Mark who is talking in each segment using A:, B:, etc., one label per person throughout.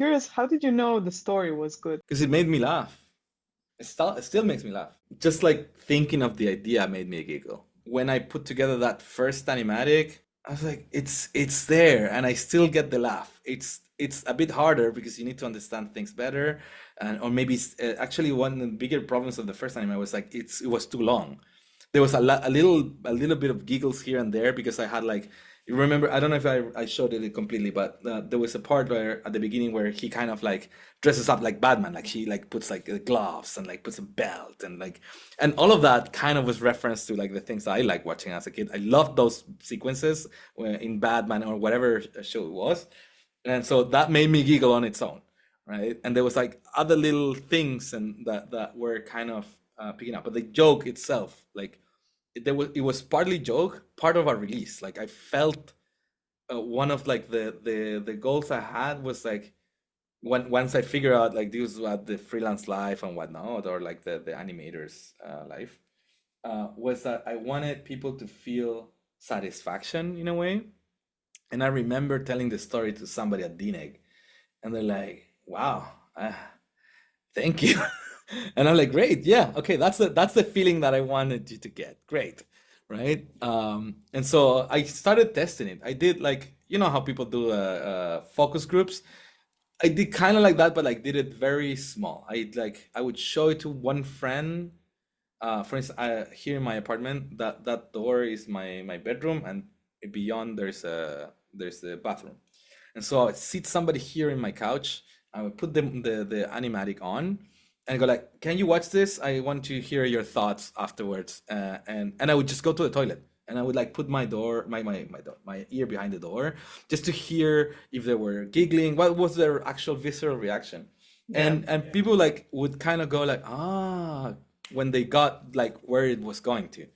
A: curious, how did you know the story was good?
B: Because it made me laugh. It still makes me laugh. Just like thinking of the idea made me giggle. When I put together that first animatic, I was like, it's there, and I still get the laugh. It's a bit harder because you need to understand things better, and or maybe actually one of the bigger problems of the first anime was like it was too long. There was a little bit of giggles here and there because I had like, you remember, I don't know if I showed it completely, but there was a part where at the beginning where he kind of like dresses up like Batman, like he like puts like gloves and like puts a belt and like, and all of that kind of was reference to like the things I like watching as a kid. I loved those sequences in Batman or whatever show it was, and so that made me giggle on its own, right? And there was like other little things and that were kind of picking up, but the joke itself, like it was partly joke, part of a release. Like I felt one of like the goals I had was like once I figure out like this is what the freelance life and whatnot, or like the animators life, was that I wanted people to feel satisfaction in a way. And I remember telling the story to somebody at DNEG, and they're like, "Wow, thank you." And I'm like, "Great, yeah, okay, that's the feeling that I wanted you to get. Great, right?" And so I started testing it. I did like, you know how people do focus groups. I did kind of like that, but like did it very small. I would show it to one friend. For instance, here in my apartment, that door is my bedroom, and beyond there's a bathroom. And so I would seat somebody here in my couch. I would put the animatic on, and go like, "Can you watch this? I want to hear your thoughts afterwards." And I would just go to the toilet, and I would like put my ear behind the door just to hear if they were giggling, what was their actual visceral reaction. And people like would kind of go like, when they got like where it was going to,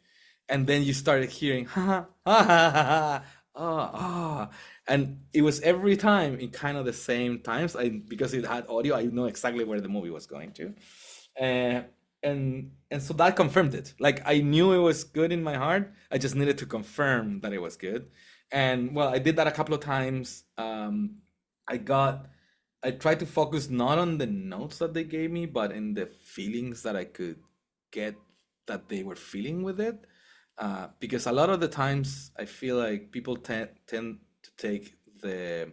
B: and then you started hearing ha ha ha ha ha ha, and it was every time in kind of the same times. I Because it had audio, I know exactly where the movie was going to, uh, and so that confirmed it. Like I knew it was good in my heart. I just needed to confirm that it was good, and well, I did that a couple of times. I got I tried to focus not on the notes that they gave me, but in the feelings that I could get that they were feeling with it. Because a lot of the times I feel like people tend to take the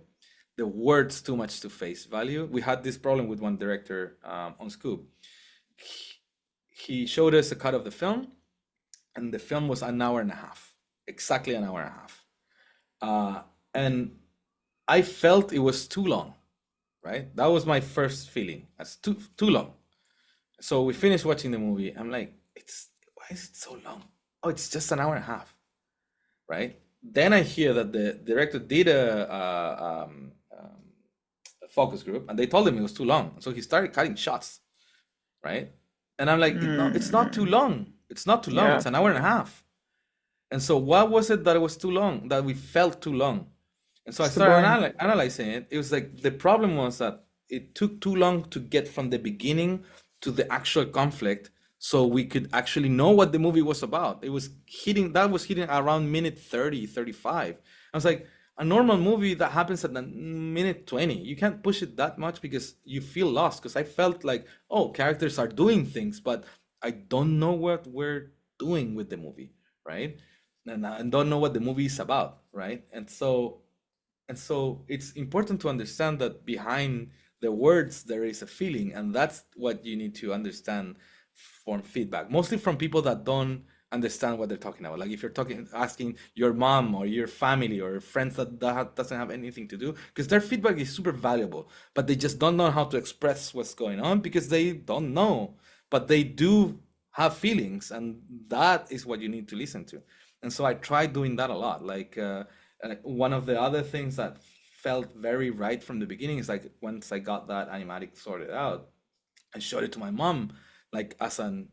B: words too much to face value. We had this problem with one director on Scoop. He showed us a cut of the film, and the film was an hour and a half, exactly an hour and a half. And I felt it was too long, right? That was my first feeling. That's too long. So we finished watching the movie. I'm like, why is it so long? Oh, it's just an hour and a half, right? Then I hear that the director did a focus group, and they told him it was too long. So he started cutting shots, right? And I'm like, no, it's not too long. It's not too long. It's an hour and a half. And so what was it that it was too long, that we felt too long? And so I started analyzing it. It was like the problem was that it took too long to get from the beginning to the actual conflict, so we could actually know what the movie was about. It was hitting around minute 30, 35. I was like, a normal movie that happens at the minute 20, you can't push it that much because you feel lost. Because I felt like, oh, characters are doing things, but I don't know what we're doing with the movie, right? And I don't know what the movie is about, right? And so it's important to understand that behind the words there is a feeling, and that's what you need to understand from feedback, mostly from people that don't understand what they're talking about. Like if you're asking your mom or your family or friends that doesn't have anything to do, because their feedback is super valuable, but they just don't know how to express what's going on because they don't know, but they do have feelings, and that is what you need to listen to. And so I tried doing that a lot. One of the other things that felt very right from the beginning is like once I got that animatic sorted out, I showed it to my mom, like as an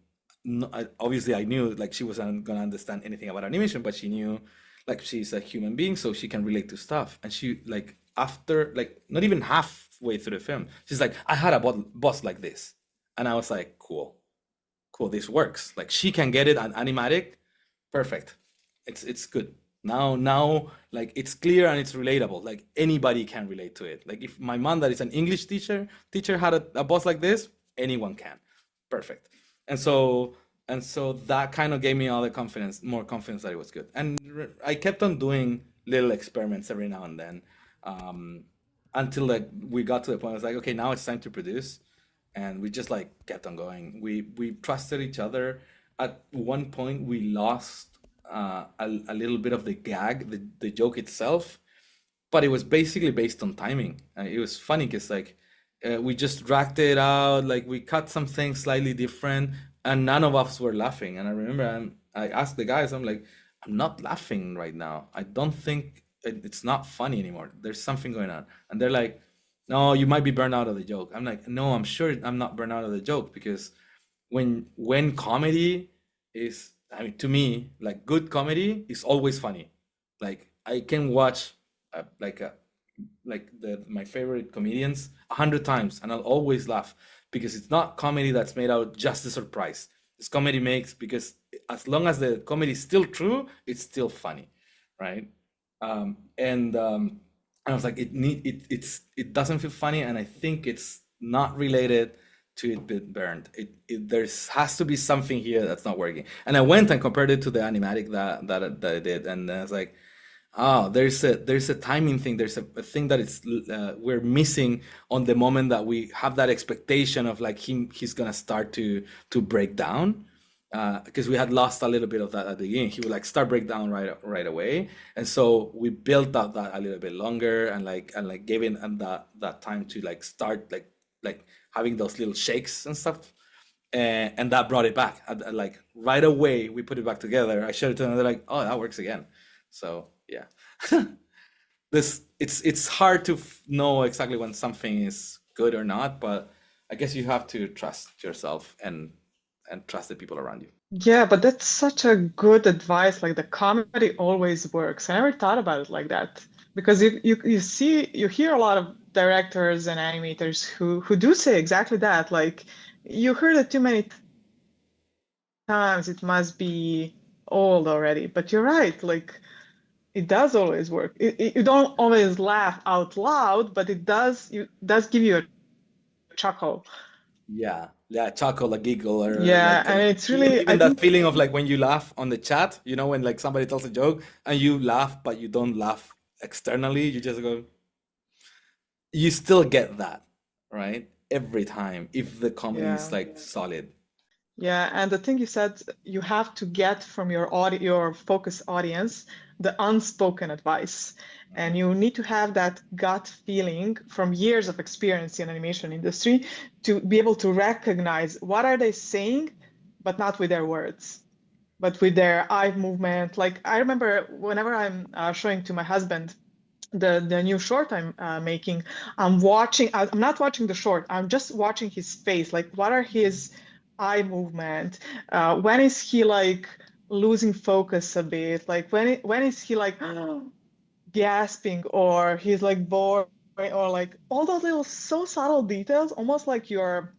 B: obviously I knew like she wasn't gonna understand anything about animation, but she knew like she's a human being, so she can relate to stuff. And she like after like not even halfway through the film, she's like, I had a boss like this, and I was like, cool, this works. Like she can get it on animatic, perfect. It's good. Now, like it's clear and it's relatable. Like anybody can relate to it. Like if my mom, that is an English teacher had a boss like this, anyone can. Perfect. And so that kind of gave me all the confidence, more confidence that it was good. And I kept on doing little experiments every now and then, um, until like we got to the point. I was like, okay, now it's time to produce, and we just like kept on going. We trusted each other. At one point, we lost a little bit of the gag, the joke itself, but it was basically based on timing. It was funny because like we just dragged it out, like we cut some things slightly different, and none of us were laughing. And I remember I asked the guys, I'm like, I'm not laughing right now. I don't think it's not funny anymore. There's something going on, and they're like, no, you might be burned out of the joke. I'm like, no, I'm sure I'm not burned out of the joke because when comedy is, I mean, to me, like good comedy is always funny. Like I can watch uh, like a like the my favorite comedians 100 times and I'll always laugh because it's not comedy that's made out just a surprise. It's comedy makes because as long as the comedy is still true, it's still funny, right? And I was like, it doesn't feel funny, and I think it's not related to it being burned. There's has to be something here that's not working. And I went and compared it to the animatic that I did, and I was like, oh, there's a timing thing. There's a thing that we're missing on the moment that we have that expectation of like he's gonna start to break down, because we had lost a little bit of that at the beginning. He would like start break down right away, and so we built up that a little bit longer and gave it and that time to like start like having those little shakes and stuff, and that brought it back. Like right away, we put it back together. I showed it to them. They're like, "Oh, that works again." So yeah, this it's hard to know exactly when something is good or not, but I guess you have to trust yourself and trust the people around you.
A: Yeah, but that's such a good advice. Like the comedy always works. I never thought about it like that because you hear a lot of directors and animators who do say exactly that. Like you heard it too many times, it must be old already. But you're right. Like it does always work. You don't always laugh out loud, but it does give you a chuckle.
B: Yeah, yeah, chuckle, a giggle, or
A: Yeah,
B: like
A: and it's
B: even
A: really, I
B: even that
A: think,
B: feeling of like when you laugh on the chat, when like somebody tells a joke and you laugh, but you don't laugh externally, you just go, you still get that, right? Every time, if the comedy is
A: yeah.
B: like solid.
A: Yeah, and the thing you said, you have to get from your focus audience the unspoken advice. And you need to have that gut feeling from years of experience in animation industry to be able to recognize what are they saying, but not with their words, but with their eye movement. Like I remember whenever I'm showing to my husband the new short I'm making, I'm not watching the short, I'm just watching his face. Like what are his eye movement? When is he like losing focus a bit? Like when is he like gasping, or he's like bored, or like all those little so subtle details, almost like you're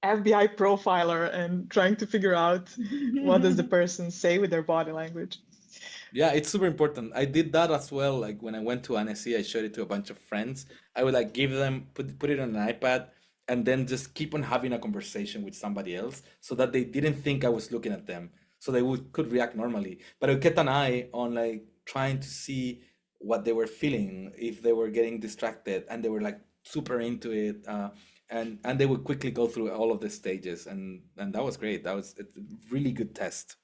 A: FBI profiler and trying to figure out what does the person say with their body language.
B: Yeah, it's super important. I did that as well. Like when I went to Annecy, I showed it to a bunch of friends. I would like give them put it on an iPad and then just keep on having a conversation with somebody else so that they didn't think I was looking at them. So they would could react normally. But I kept an eye on like trying to see what they were feeling, if they were getting distracted and they were like super into it. And they would quickly go through all of the stages and that was great. That was a really good test.